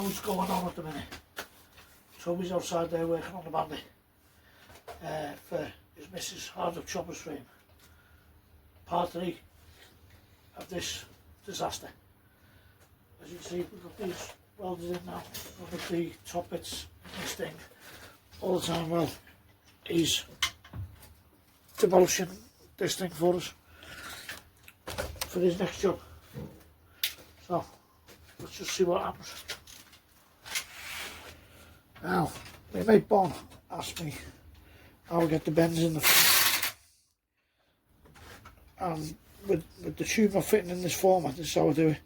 loads going on at the minute. Toby's outside there working on the bandy for his missus' hard up chopper's frame. Part 3 of this disaster. As you can see, we've got these welded in now. We've got the top bits in this thing all the time. Well, he's demolishing this thing for us for his next job. So let's just see what happens. Now, my mate Bon asked me how I get the bends in the front. And with the tube I'm fitting in this format, this is how I do it.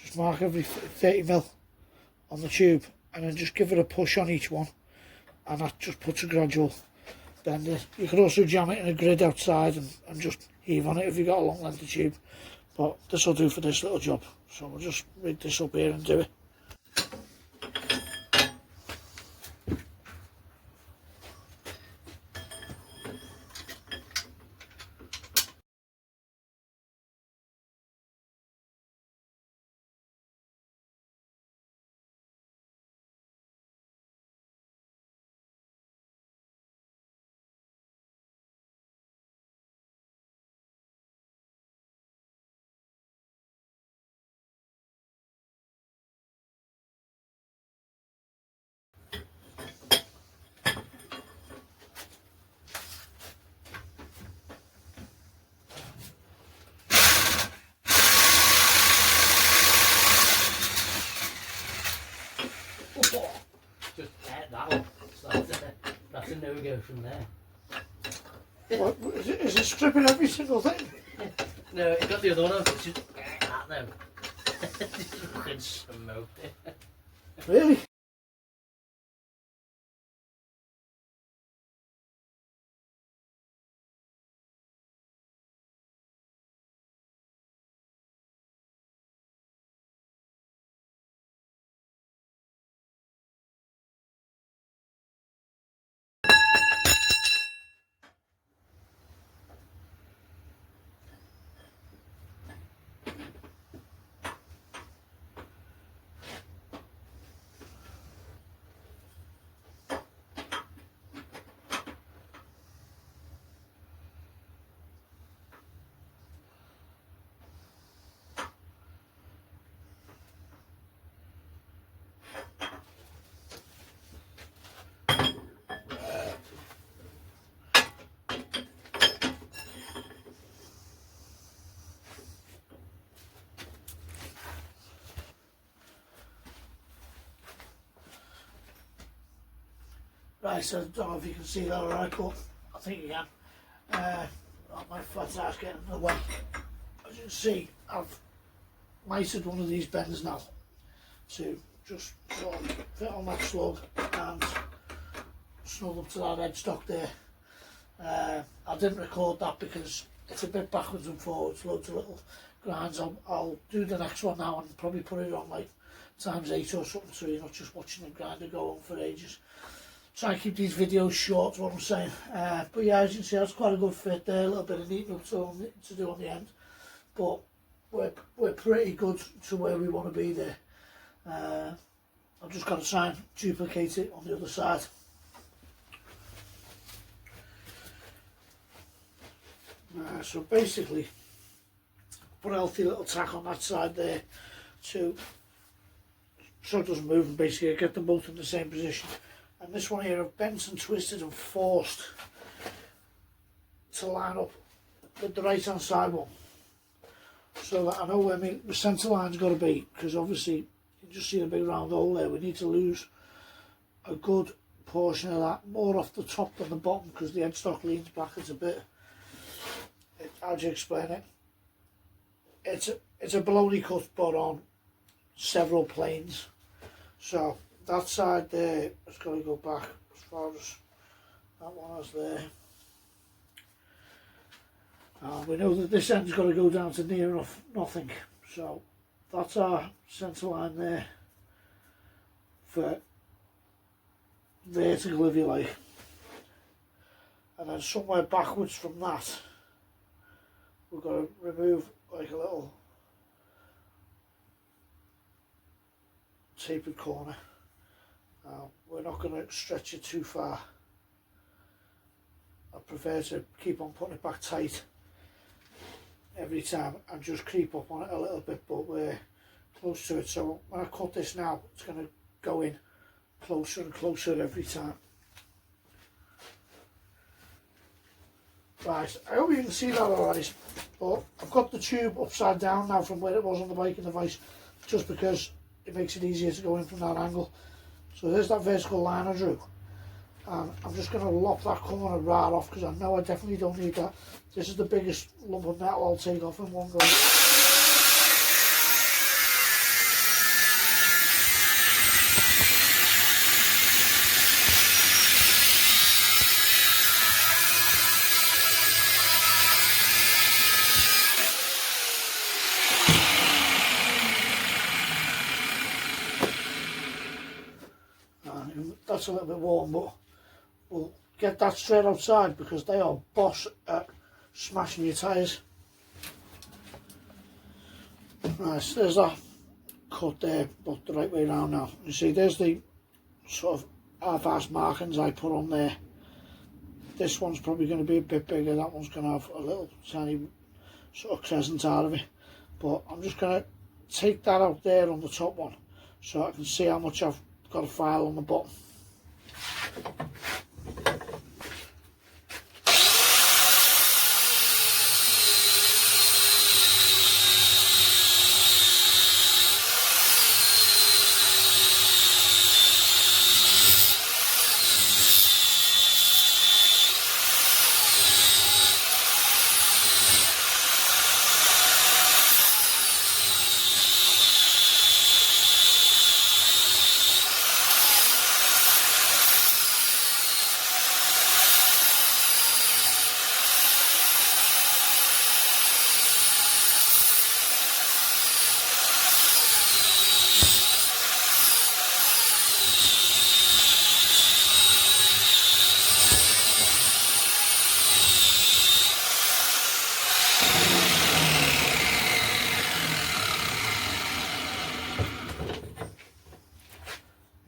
Just mark every 30mm on the tube and then just give it a push on each one, and that just puts a gradual bend in. You could also jam it in a grid outside and just heave on it if you've got a long length of tube, but this will do for this little job. So we'll just rig this up here and do it. That's a no-go from there. What, is it stripping every single thing? No, it got the other one on, it's just that now. Just fucking smoked it. Really? Right, so I don't know if you can see that alright, but I think you can. My flat tire's getting in the way. As you can see, I've mitered one of these bends now to just sort of fit on that slug and snug up to that headstock there. I didn't record that because it's a bit backwards and forwards, loads of little grinds. I'll do the next one now and probably put it on like ×8 or something, so you're not just watching the grinder go on for ages. Try and keep these videos short, is what I'm saying. But yeah, as you can see, that's quite a good fit there. A little bit of neatening up to do on the end, but we're pretty good to where we want to be there. I've just got to try and duplicate it on the other side. So basically, put a healthy little tack on that side there so it doesn't move, and basically I get them both in the same position. And this one here I've bent and twisted and forced to line up with the right hand side one, so that I know where my centre line's got to be, because obviously you can just see the big round hole there. We need to lose a good portion of that, more off the top than the bottom, because the headstock leans backwards a bit. How do you explain it? It's a baloney cut but on several planes. So that side there has got to go back as far as that one is there. We know that this end's got to go down to near enough nothing. So that's our centre line there for vertical, if you like. And then somewhere backwards from that, we've got to remove like a little tapered corner. We're not going to stretch it too far. I prefer to keep on putting it back tight every time and just creep up on it a little bit, but we're close to it. So when I cut this now, it's going to go in closer and closer every time. Right, I hope you can see that alright, but I've got the tube upside down now from where it was on the biking device, just because it makes it easier to go in from that angle. So there's that vertical line I drew, and I'm just going to lop that corner right off because I know I definitely don't need that. This is the biggest lump of metal I'll take off in one go. That's a little bit warm, but we'll get that straight outside because they are boss at smashing your tyres. Right, so there's that cut there, but the right way around now. You see, there's the sort of half-ass markings I put on there. This one's probably going to be a bit bigger, that one's going to have a little tiny sort of crescent out of it. But I'm just going to take that out there on the top one so I can see how much I've got a file on the bottom.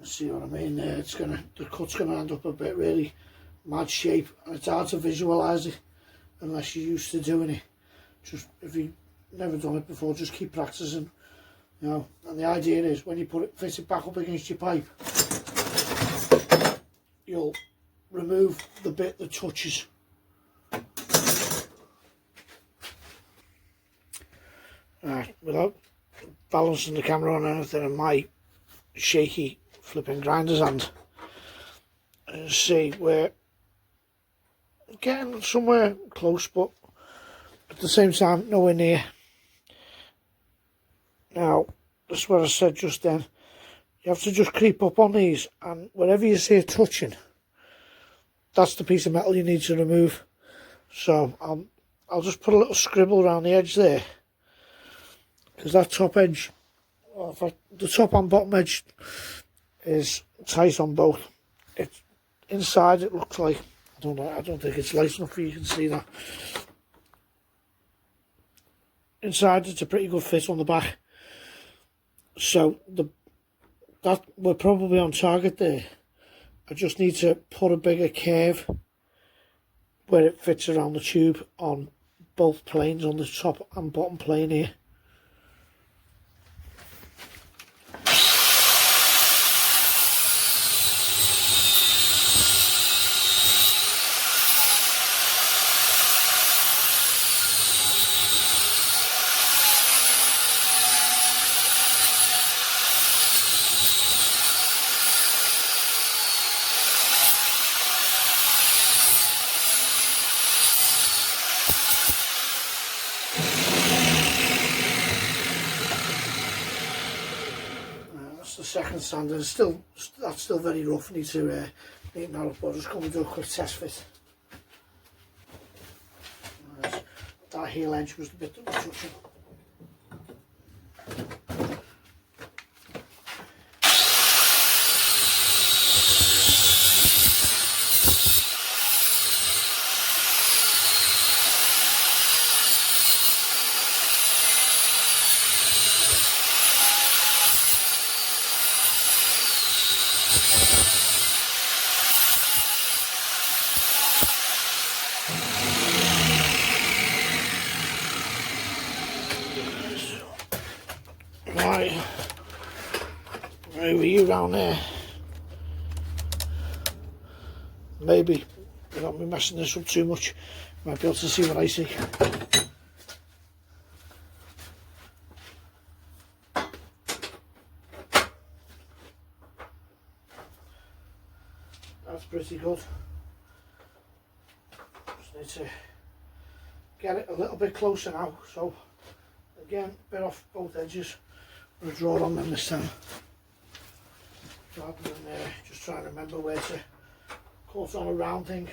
See what I mean there? The cut's gonna end up a bit really mad shape, and it's hard to visualise it unless you're used to doing it. Just if you've never done it before, just keep practicing, you know. And the idea is when you fit it back up against your pipe, you'll remove the bit that touches. Right, without balancing the camera on anything in my shaky flipping grinder's hand, and see we're getting somewhere close, but at the same time nowhere near. Now that's what I said just then, you have to just creep up on these, and wherever you see it touching, that's the piece of metal you need to remove. So I'll just put a little scribble around the edge there, because that top edge, well, the top and bottom edge is tight on both. It's inside, it looks like, I don't think it's light enough for you can see that. Inside it's a pretty good fit on the back, so that we're probably on target there. I just need to put a bigger curve where it fits around the tube on both planes, on the top and bottom plane here. The second sand, and that's still very rough. Need to neaten that up, but I'll just come and do a quick test fit. That heel edge was the bit that was touching. you round there. Maybe without me messing this up too much, you might be able to see what I see. That's pretty good. Just need to get it a little bit closer now. So again, bit off both edges. I'm going to draw on them this time, rather than just trying to remember where to cut on a round thing.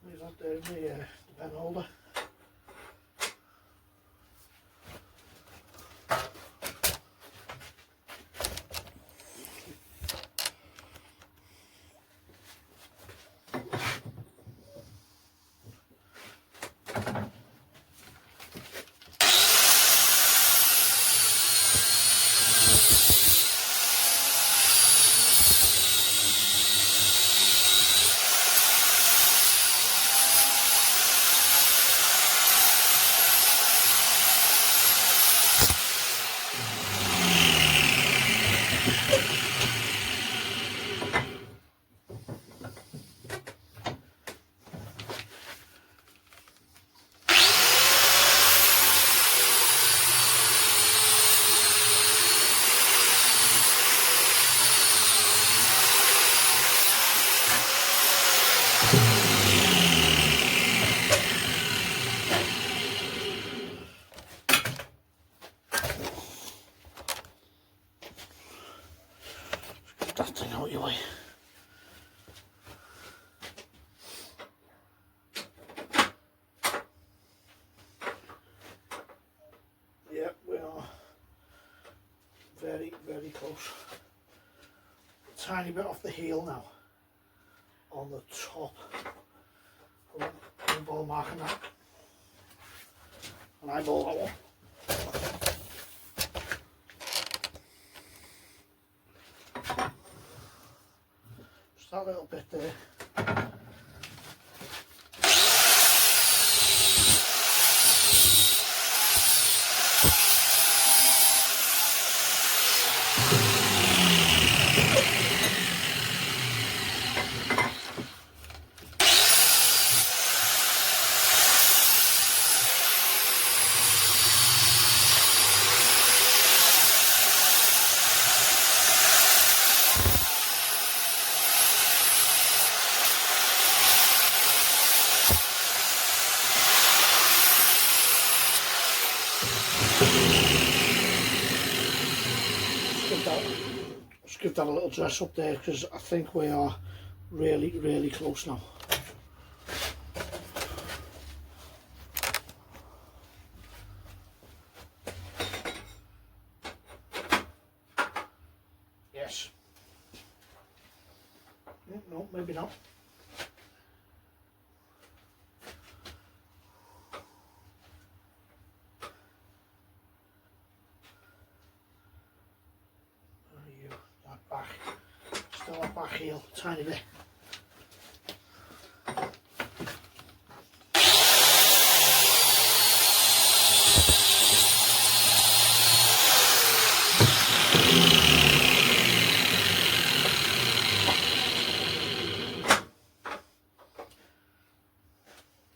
Leave that there in the pen holder. That thing out your way. Yep, we are very, very close. A tiny bit off the heel now, on the top. Ball marking that. And I ball that one. Just that little bit there. Just give that a little dress up there, because I think we are really, really close now. Yes. No, maybe not. Back, still a back heel, tiny bit.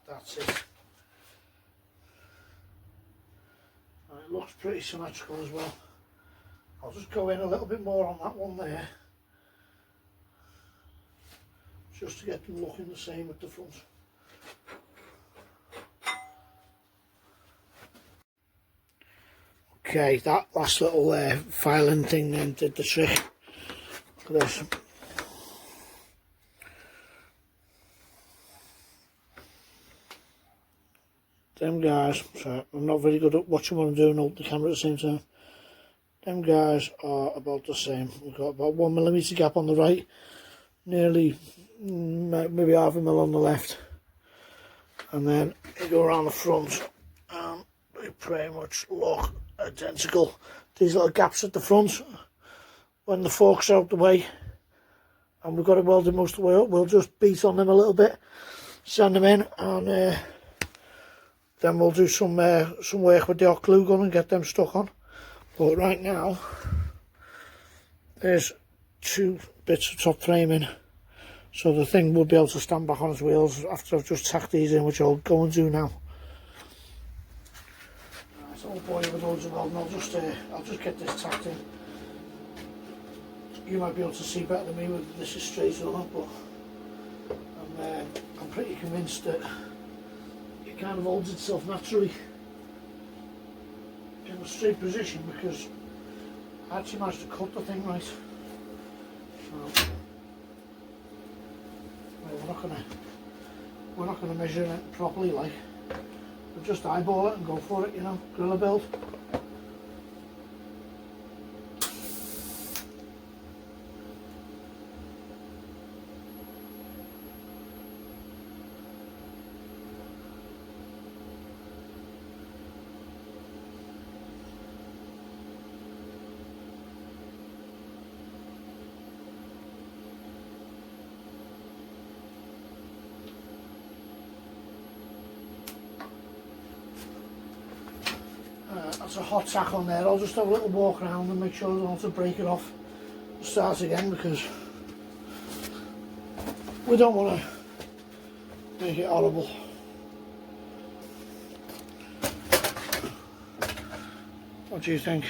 That's it. And it looks pretty symmetrical as well. I'll just go in a little bit more on that one there, just to get them looking the same at the front. Okay, that last little filing thing then did the trick. Look at this. Them guys, sorry, I'm not very good at watching what I'm doing and hold the camera at the same time. Them guys are about the same. We've got about 1mm gap on the right, nearly maybe half a mil on the left, and then you go around the front and pretty much look identical. These little gaps at the front, when the fork's out the way and we've got it welded most of the way up, we'll just beat on them a little bit, sand them in, and then we'll do some work with the hot glue gun and get them stuck on. But right now, there's 2 bits of top framing, so the thing will be able to stand back on its wheels after I've just tacked these in, which I'll go and do now. So I'll bore you with loads of welding. I'll just get this tacked in. You might be able to see better than me whether this is straight or not, but I'm pretty convinced that it kind of holds itself naturally in a straight position, because I actually managed to cut the thing right. So, we're not gonna measure it properly, like, we'll just eyeball it and go for it, you know, gorilla build. That's a hot tack on there. I'll just have a little walk around and make sure I don't have to break it off and start again, because we don't want to make it horrible. What do you think?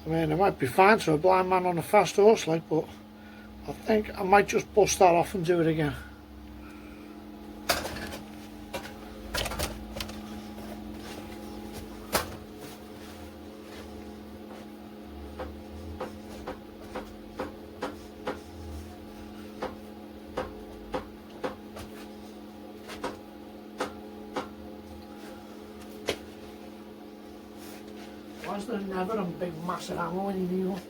I mean, it might be fine for a blind man on a fast horse, like, but I think I might just bust that off and do it again. Why is there never a big massive hammer when you need one?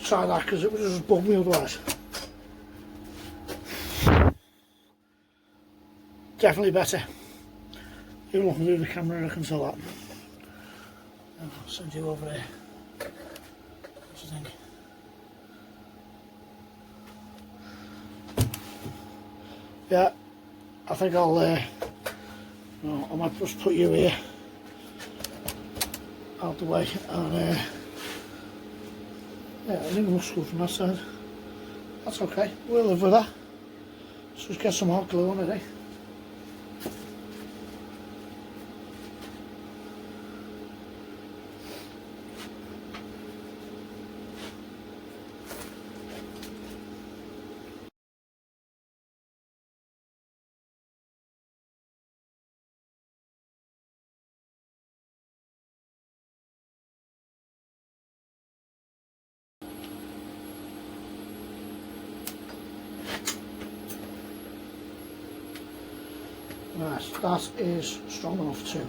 Try that, because it would just bug me otherwise. Definitely better. You're looking through the camera, I can tell that. I'll send you over there. What do you think? Yeah, I think I'll no, I might just put you here out the way, and yeah, I think it looks good from that side. That's okay, we'll live with that. Let's just get some hot glue on it, eh? Right, that is strong enough to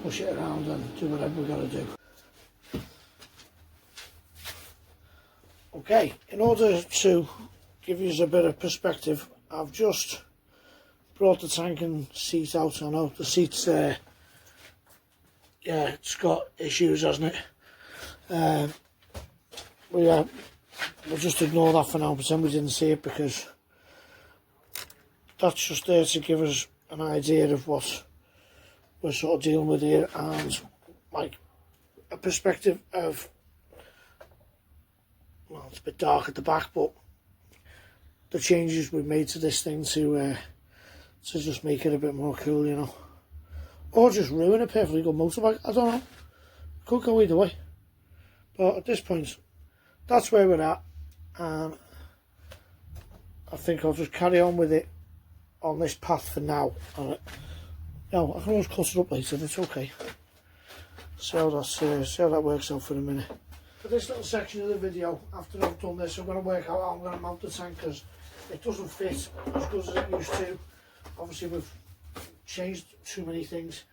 push it around and do whatever we've got to do. Okay, in order to give you a bit of perspective, I've just brought the tank and seat out. I know the seat's yeah, it's got issues, hasn't it? But yeah, we'll just ignore that for now, pretend we didn't see it, because that's just there to give us an idea of what we're sort of dealing with here, and like a perspective of, well, it's a bit dark at the back, but the changes we've made to this thing to just make it a bit more cool, you know, or just ruin a perfectly good motorbike. I don't know, could go either way, but at this point that's where we're at, and I think I'll just carry on with it on this path for now. No, I can always cut it up later, it's okay. See how that works out for a minute. For this little section of the video, after I've done this, I'm going to work out how I'm going to mount the tank, because it doesn't fit as good as it used to. Obviously we've changed too many things.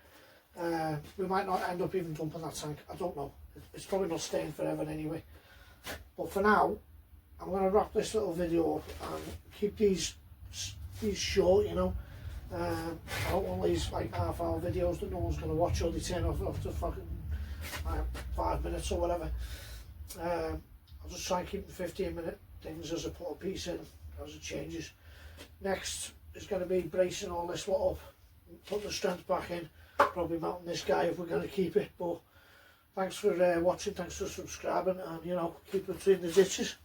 We might not end up even dumping that tank, I don't know. It's probably not staying forever anyway. But for now, I'm going to wrap this little video up and keep these short, you know. I don't want these like half-hour videos that no one's going to watch, or they turn off after fucking 5 minutes or whatever. I'll just try and keep the 15-minute things as I put a piece in, as it changes. Next is going to be bracing all this lot up, put the strength back in, probably mounting this guy if we're going to keep it. But thanks for watching, thanks for subscribing, and you know, keep it between the ditches.